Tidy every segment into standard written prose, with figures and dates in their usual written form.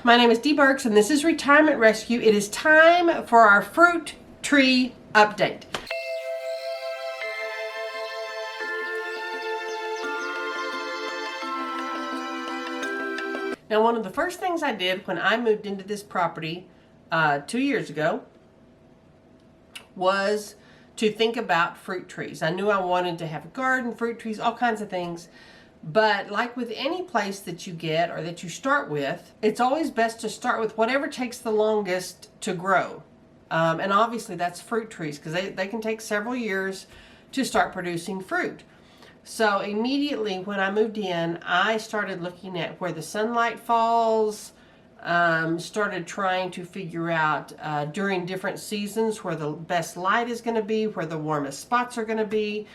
My name is Dee Burks and this is Retirement Rescue. It is time for our fruit tree update. Now, one of the first things I did when I moved into this property 2 years ago was to think about fruit trees. I knew I wanted to have a garden, fruit trees, all kinds of things. But like with any place that you get or that you start with, it's always best to start with whatever takes the longest to grow. And obviously that's fruit trees, because they can take several years to start producing fruit. So immediately when I moved in, I started looking at where the sunlight falls, started trying to figure out during different seasons where the best light is going to be, where the warmest spots are going to be,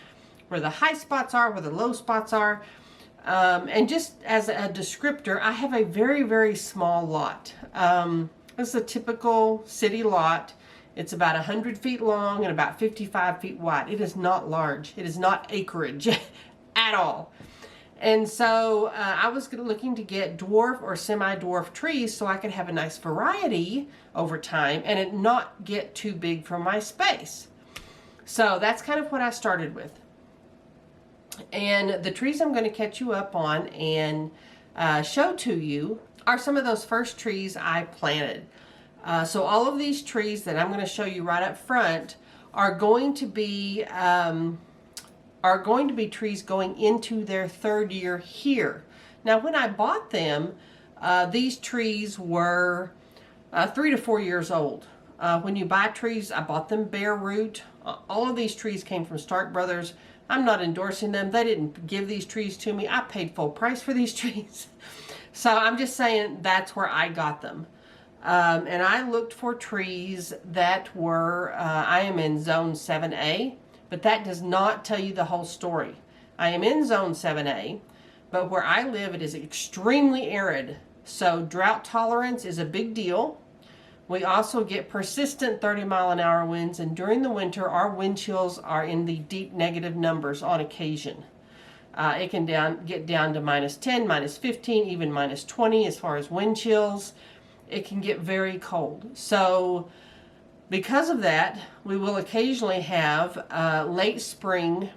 where the high spots are, where the low spots are. And just as a descriptor, I have a very, very small lot. This is a typical city lot. It's about 100 feet long and about 55 feet wide. It is not large. It is not acreage at all. And so I was looking to get dwarf or semi-dwarf trees so I could have a nice variety over time and it not get too big for my space. So that's kind of what I started with. And the trees I'm going to catch you up on and show to you are some of those first trees I planted. So all of these trees that I'm going to show you right up front are going to be trees going into their third year here. Now, when I bought them, these trees were 3 to 4 years old. When you buy trees, I bought them bare root. All of these trees came from Stark Brothers. I'm not endorsing them. They didn't give these trees to me. I paid full price for these trees. So I'm just saying that's where I got them. And I looked for trees that were, I am in zone 7A, but that does not tell you the whole story. I am in zone 7A, but where I live, it is extremely arid. So drought tolerance is a big deal. We also get persistent 30-mile-an-hour winds, and during the winter, our wind chills are in the deep negative numbers on occasion. It can get down to -10, -15, even -20 as far as wind chills. It can get very cold. So because of that, we will occasionally have late spring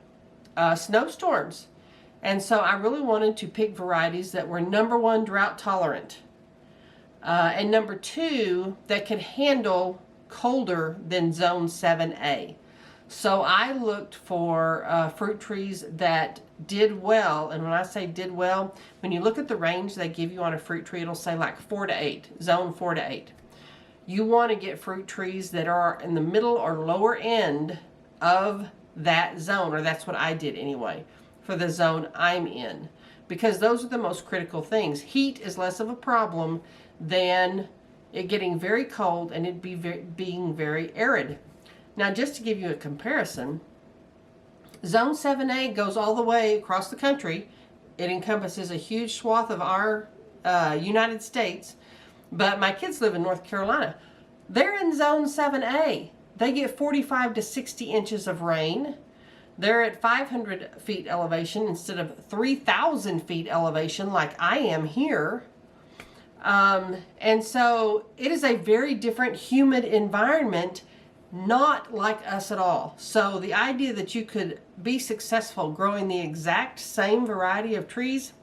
snowstorms. And so I really wanted to pick varieties that were number one, drought tolerant. And number two, that could handle colder than zone 7A. So I looked for fruit trees that did well. And when I say did well, when you look at the range they give you on a fruit tree, it'll say like 4 to 8, zone 4 to 8. You want to get fruit trees that are in the middle or lower end of that zone, or that's what I did anyway, for the zone I'm in. Because those are the most critical things. Heat is less of a problem than it getting very cold and it being very arid. Now, just to give you a comparison, zone 7A goes all the way across the country. It encompasses a huge swath of our United States, but my kids live in North Carolina. They're in zone 7A. They get 45 to 60 inches of rain. They're at 500 feet elevation instead of 3,000 feet elevation like I am here. And so it is a very different humid environment, not like us at all. So the idea that you could be successful growing the exact same variety of trees,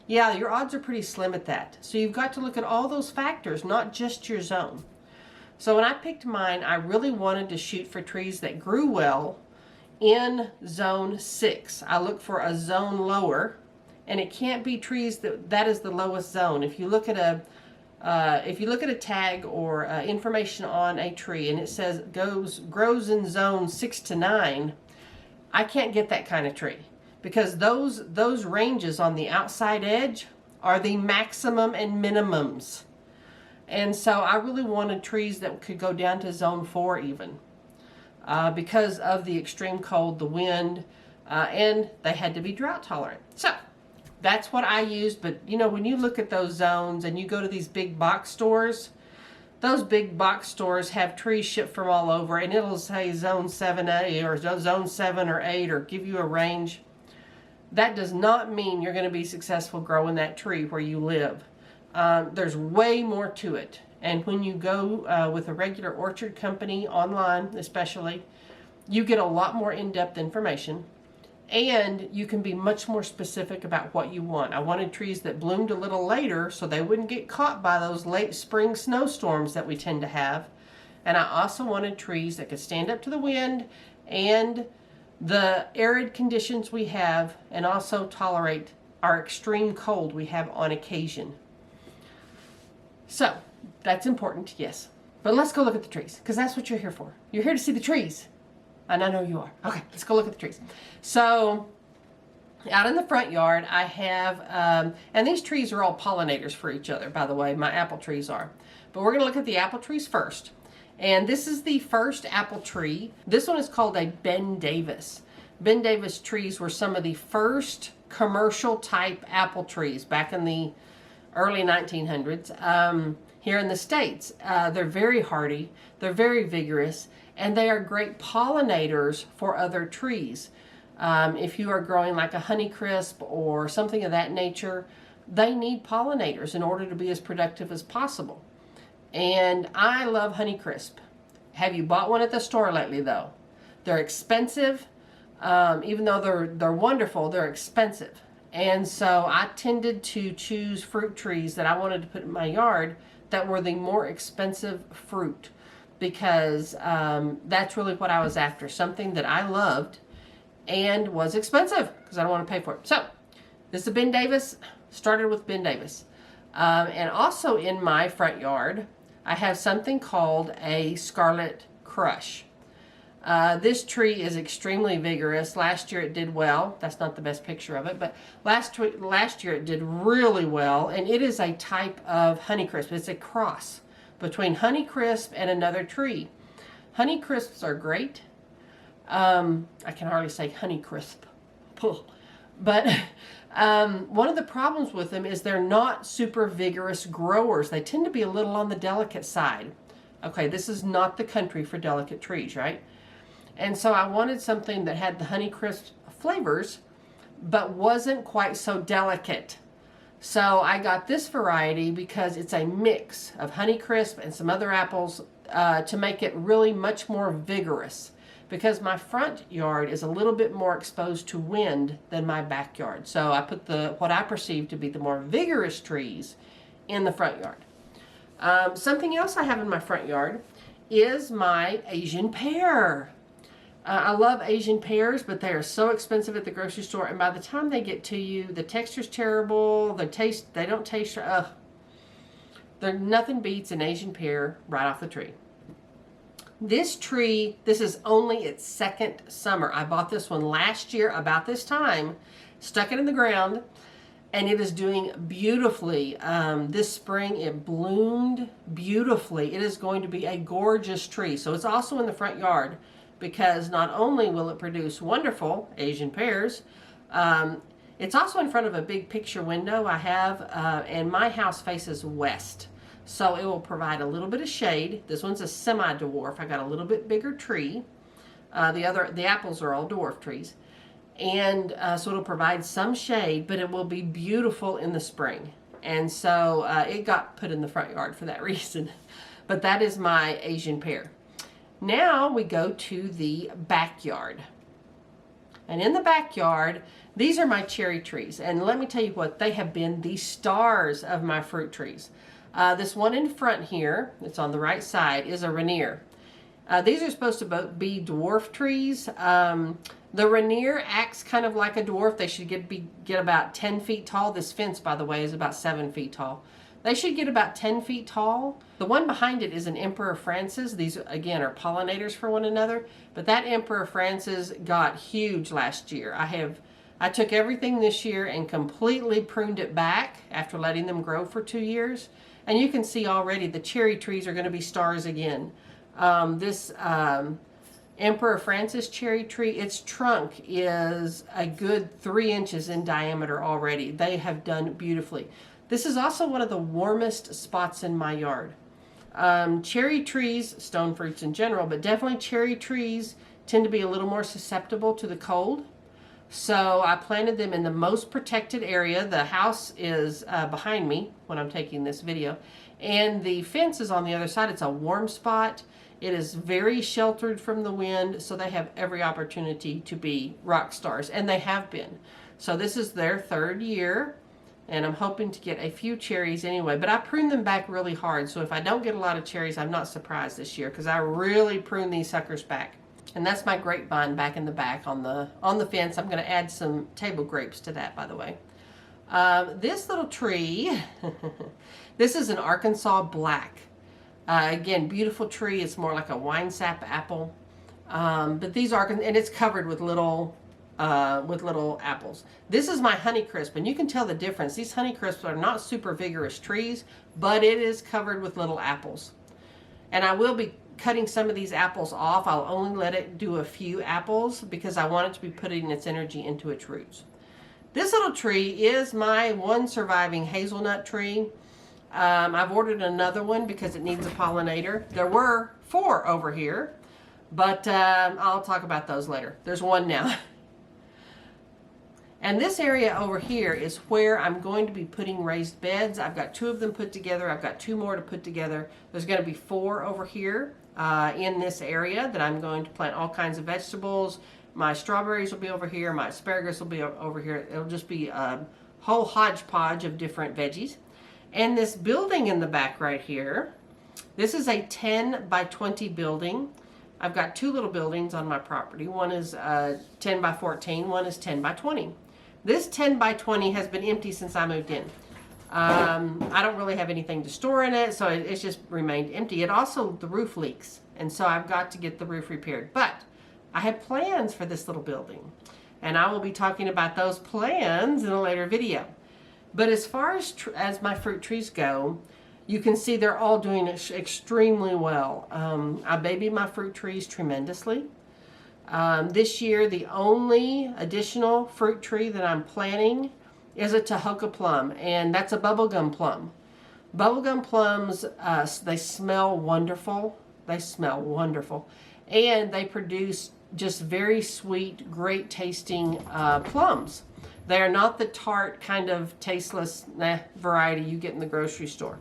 yeah, your odds are pretty slim at that. So you've got to look at all those factors, not just your zone. So when I picked mine, I really wanted to shoot for trees that grew well in zone 6. I looked for a zone lower, and it can't be trees that is the lowest zone. If you look at a tag or information on a tree and it says grows in zone 6 to 9, I can't get that kind of tree, because those ranges on the outside edge are the maximum and minimums. And so I really wanted trees that could go down to zone 4 even, because of the extreme cold, the wind, and they had to be drought tolerant. So that's what I used. But you know, when you look at those zones and you go to these big box stores, those big box stores have trees shipped from all over, and it'll say zone 7A or zone 7 or 8 or give you a range. That does not mean you're going to be successful growing that tree where you live. There's way more to it. And when you go with a regular orchard company online, especially, you get a lot more in-depth information. And you can be much more specific about what you want. I wanted trees that bloomed a little later so they wouldn't get caught by those late spring snowstorms that we tend to have. And I also wanted trees that could stand up to the wind and the arid conditions we have, and also tolerate our extreme cold we have on occasion. So that's important, yes. But let's go look at the trees, because that's what you're here for. You're here to see the trees. And I know you are. Okay, let's go look at the trees. So, out in the front yard, I have, and these trees are all pollinators for each other, by the way. My apple trees are. But we're going to look at the apple trees first. And this is the first apple tree. This one is called a Ben Davis. Ben Davis trees were some of the first commercial type apple trees back in the early 1900s here in the States. They're very hardy. They're very vigorous. And they are great pollinators for other trees. If you are growing like a Honeycrisp or something of that nature, they need pollinators in order to be as productive as possible. And I love Honeycrisp. Have you bought one at the store lately, though? They're expensive. Even though they're wonderful, they're expensive. And so I tended to choose fruit trees that I wanted to put in my yard that were the more expensive fruit, because that's really what I was after. Something that I loved and was expensive because I don't want to pay for it. So this is a Ben Davis. Started with Ben Davis. And also in my front yard, I have something called a Scarlet Crush. This tree is extremely vigorous. Last year it did well. That's not the best picture of it, but last year it did really well. And it is a type of Honeycrisp. It's a cross between Honeycrisp and another tree. Honeycrisps are great. I can hardly say Honeycrisp. But one of the problems with them is they're not super vigorous growers. They tend to be a little on the delicate side. Okay, this is not the country for delicate trees, right? And so I wanted something that had the Honeycrisp flavors, but wasn't quite so delicate. So I got this variety because it's a mix of Honeycrisp and some other apples to make it really much more vigorous. Because my front yard is a little bit more exposed to wind than my backyard. So I put what I perceive to be the more vigorous trees in the front yard. Something else I have in my front yard is my Asian pear. I love Asian pears, but they are so expensive at the grocery store, and by the time they get to you, the texture's terrible. They don't taste. Nothing beats an Asian pear right off the tree. This tree, this is only its second summer. I bought this one last year about this time, stuck it in the ground, and it is doing beautifully. This spring it bloomed beautifully. It is going to be a gorgeous tree. So it's also in the front yard, because not only will it produce wonderful Asian pears, it's also in front of a big picture window I have, and my house faces west. So it will provide a little bit of shade. This one's a semi-dwarf. I got a little bit bigger tree. The apples are all dwarf trees. And so it'll provide some shade, but it will be beautiful in the spring. And so it got put in the front yard for that reason. But that is my Asian pear. Now we go to the backyard. And in the backyard, these are my cherry trees. And let me tell you what, they have been the stars of my fruit trees. This one in front here, it's on the right side, is a Rainier. These are supposed to both be dwarf trees. The Rainier acts kind of like a dwarf. They should get about 10 feet tall. This fence, by the way, is about 7 feet tall. They should get about 10 feet tall. The one behind it is an Emperor Francis. These, again, are pollinators for one another. But that Emperor Francis got huge last year. I took everything this year and completely pruned it back after letting them grow for 2 years. And you can see already the cherry trees are going to be stars again. This Emperor Francis cherry tree, its trunk is a good 3 inches in diameter already. They have done beautifully. This is also one of the warmest spots in my yard. Cherry trees, stone fruits in general, but definitely cherry trees tend to be a little more susceptible to the cold. So I planted them in the most protected area. The house is behind me when I'm taking this video, and the fence is on the other side. It's a warm spot. It is very sheltered from the wind, so they have every opportunity to be rock stars, and they have been. So this is their third year, and I'm hoping to get a few cherries anyway. But I pruned them back really hard, so if I don't get a lot of cherries, I'm not surprised this year, because I really pruned these suckers back. And that's my grapevine back in the back on the fence. I'm going to add some table grapes to that, by the way. This little tree, this is an Arkansas black. Again, beautiful tree. It's more like a wine sap apple. But these are, and it's covered with little apples. This is my Honeycrisp, and you can tell the difference. These Honeycrisps are not super vigorous trees, but it is covered with little apples. And I will be cutting some of these apples off. I'll only let it do a few apples because I want it to be putting its energy into its roots. This little tree is my one surviving hazelnut tree. I've ordered another one because it needs a pollinator. There were 4 over here, but I'll talk about those later. There's one now. And this area over here is where I'm going to be putting raised beds. I've got 2 of them put together. I've got 2 more to put together. There's going to be 4 over here in this area that I'm going to plant all kinds of vegetables. My strawberries will be over here. My asparagus will be over here. It'll just be a whole hodgepodge of different veggies. And this building in the back right here, this is a 10 by 20 building. I've got 2 little buildings on my property. One is 10 by 14, one is 10 by 20. This 10 by 20 has been empty since I moved in. I don't really have anything to store in it, so it's just remained empty. It also, the roof leaks, and so I've got to get the roof repaired. But I have plans for this little building, and I will be talking about those plans in a later video. But as far as my fruit trees go, you can see they're all doing extremely well. I baby my fruit trees tremendously. This year, the only additional fruit tree that I'm planting is a Tahoka plum, and that's a bubblegum plum. Bubblegum plums, they smell wonderful. They smell wonderful. And they produce just very sweet, great tasting plums. They are not the tart kind of tasteless variety you get in the grocery store.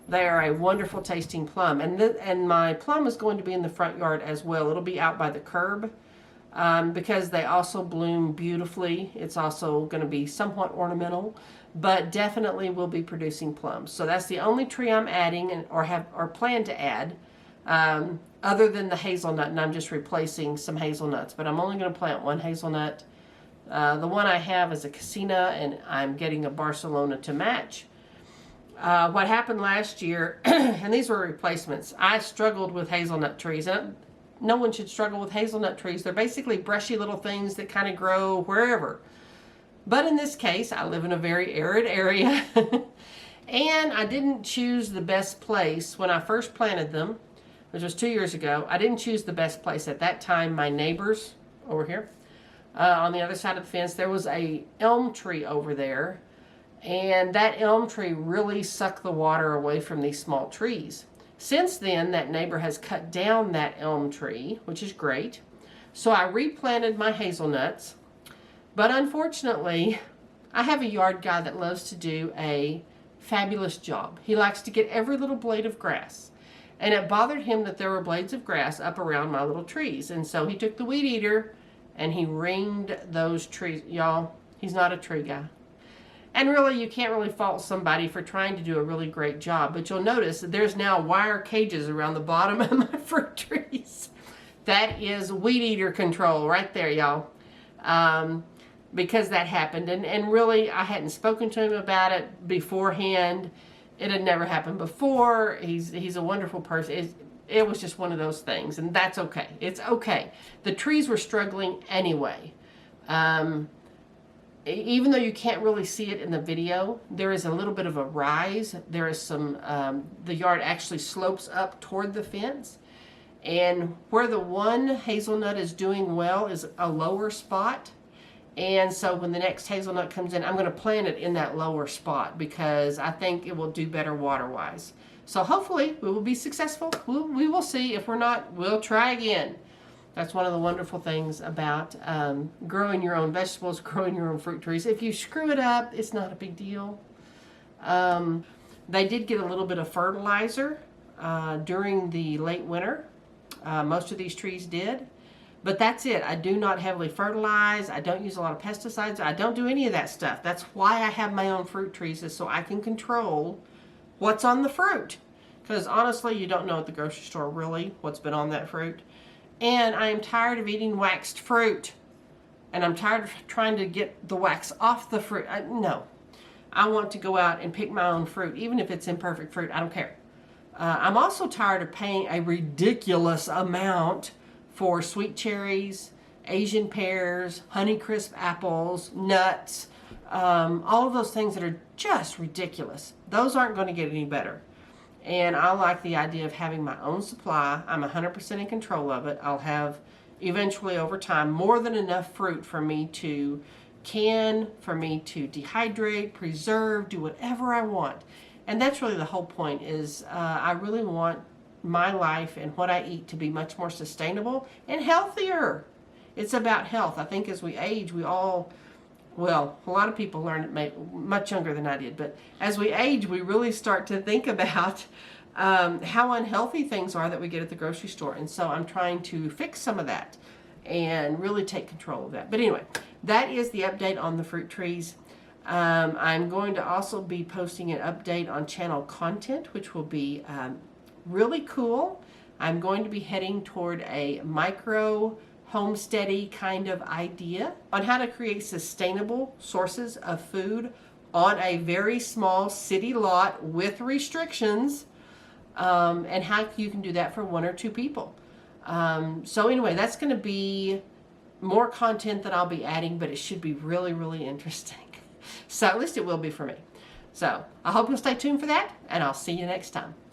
They are a wonderful tasting plum. And my plum is going to be in the front yard as well. It'll be out by the curb because they also bloom beautifully. It's also going to be somewhat ornamental, but definitely will be producing plums. So that's the only tree I'm adding or plan to add other than the hazelnut, and I'm just replacing some hazelnuts. But I'm only going to plant 1 hazelnut. The one I have is a Casina, and I'm getting a Barcelona to match. What happened last year, and these were replacements, I struggled with hazelnut trees. And no one should struggle with hazelnut trees. They're basically brushy little things that kind of grow wherever. But in this case, I live in a very arid area. And I didn't choose the best place when I first planted them, which was 2 years ago. I didn't choose the best place. At that time, my neighbors over here, on the other side of the fence, there was a elm tree over there. And that elm tree really sucked the water away from these small trees. Since then, that neighbor has cut down that elm tree, which is great. So I replanted my hazelnuts. But unfortunately, I have a yard guy that loves to do a fabulous job. He likes to get every little blade of grass. And it bothered him that there were blades of grass up around my little trees. And so he took the weed eater and he ringed those trees. Y'all, he's not a tree guy. And really, you can't really fault somebody for trying to do a really great job. But you'll notice that there's now wire cages around the bottom of my fruit trees. That is weed eater control right there, y'all. Because that happened. And really, I hadn't spoken to him about it beforehand. It had never happened before. He's a wonderful person. It was just one of those things. And that's okay. It's okay. The trees were struggling anyway. Even though you can't really see it in the video, there is a little bit of a rise. There is some, the yard actually slopes up toward the fence. And where the one hazelnut is doing well is a lower spot. And so when the next hazelnut comes in, I'm going to plant it in that lower spot because I think it will do better water-wise. So hopefully we will be successful. We will see. If we're not, we'll try again. That's one of the wonderful things about growing your own vegetables, growing your own fruit trees. If you screw it up, it's not a big deal. They did get a little bit of fertilizer during the late winter. Most of these trees did. But that's it. I do not heavily fertilize. I don't use a lot of pesticides. I don't do any of that stuff. That's why I have my own fruit trees, is so I can control what's on the fruit. Because honestly, you don't know at the grocery store really what's been on that fruit. And I am tired of eating waxed fruit. And I'm tired of trying to get the wax off the fruit. No. I want to go out and pick my own fruit, even if it's imperfect fruit. I don't care. I'm also tired of paying a ridiculous amount for sweet cherries, Asian pears, Honeycrisp apples, nuts, all of those things that are just ridiculous. Those aren't going to get any better. And I like the idea of having my own supply. I'm 100% in control of it. I'll have, eventually over time, more than enough fruit for me to can, for me to dehydrate, preserve, do whatever I want. And that's really the whole point, is I really want my life and what I eat to be much more sustainable and healthier. It's about health. I think as we age, we all, well, a lot of people learn it much younger than I did, but as we age, we really start to think about how unhealthy things are that we get at the grocery store. And so I'm trying to fix some of that and really take control of that. But anyway, that is the update on the fruit trees. I'm going to also be posting an update on channel content, which will be really cool. I'm going to be heading toward a micro homesteady kind of idea on how to create sustainable sources of food on a very small city lot with restrictions, and how you can do that for 1 or 2 people. So anyway, that's going to be more content that I'll be adding, but it should be really, really interesting. So at least it will be for me. So I hope you'll stay tuned for that, and I'll see you next time.